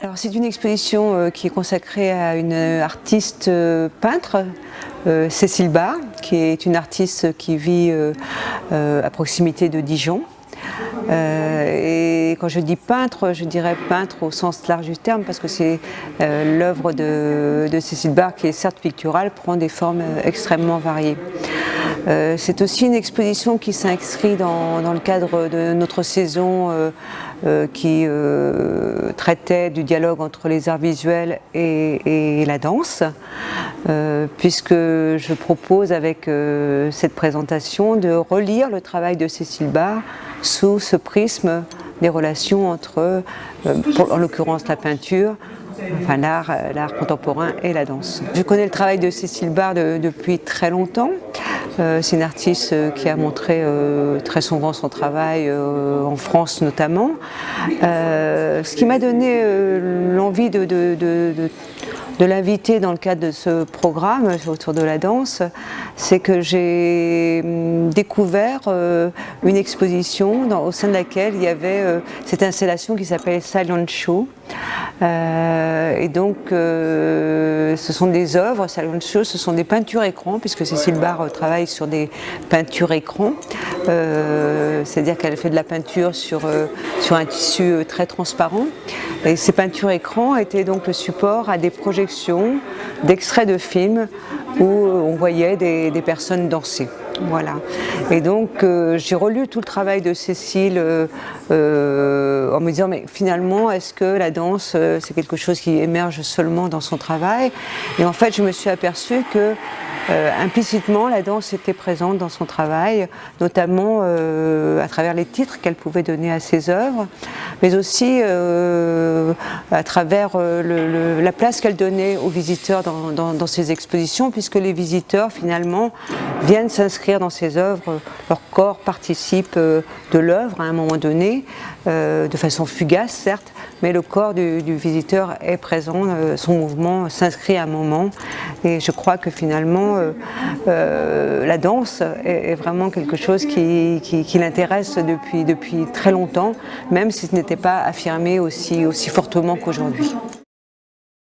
Alors c'est une exposition qui est consacrée à une artiste peintre, Cécile Bar, qui est une artiste qui vit à proximité de Dijon. Et quand je dis peintre, je dirais peintre au sens large du terme, parce que c'est l'œuvre de Cécile Bar, qui est certes picturale, prend des formes extrêmement variées. C'est aussi une exposition qui s'inscrit dans le cadre de notre saison qui traitait du dialogue entre les arts visuels et la danse, puisque je propose avec cette présentation de relire le travail de Cécile Bar sous ce prisme des relations entre, en l'occurrence, la peinture, enfin l'art contemporain et la danse. Je connais le travail de Cécile Bar depuis très longtemps. C'est une artiste qui a montré très souvent son travail en France notamment. Ce qui m'a donné l'envie de l'inviter dans le cadre de ce programme autour de la danse, c'est que j'ai découvert une exposition au sein de laquelle il y avait cette installation qui s'appelle Silent Show. Et donc ce sont des œuvres, Silent Show, ce sont des peintures écrans, puisque Cécile Bar travaille sur des peintures écrans, c'est-à-dire qu'elle fait de la peinture sur un tissu très transparent. Et ces peintures écrans étaient donc le support à des projections d'extraits de films où on voyait des personnes danser. Voilà. Et donc j'ai relu tout le travail de Cécile en me disant mais finalement est-ce que la danse c'est quelque chose qui émerge seulement dans son travail? Et en fait je me suis aperçue que implicitement la danse était présente dans son travail, notamment à travers les titres qu'elle pouvait donner à ses œuvres, mais aussi à travers la place qu'elle donnait aux visiteurs dans ses expositions, puisque les visiteurs finalement viennent s'inscrire dans ses œuvres, leur corps participe de l'œuvre à un moment donné, de façon fugace certes, mais le corps du visiteur est présent, son mouvement s'inscrit à un moment, et je crois que finalement la danse est vraiment quelque chose qui l'intéresse depuis très longtemps, même si ce n'était pas affirmé aussi fortement qu'aujourd'hui.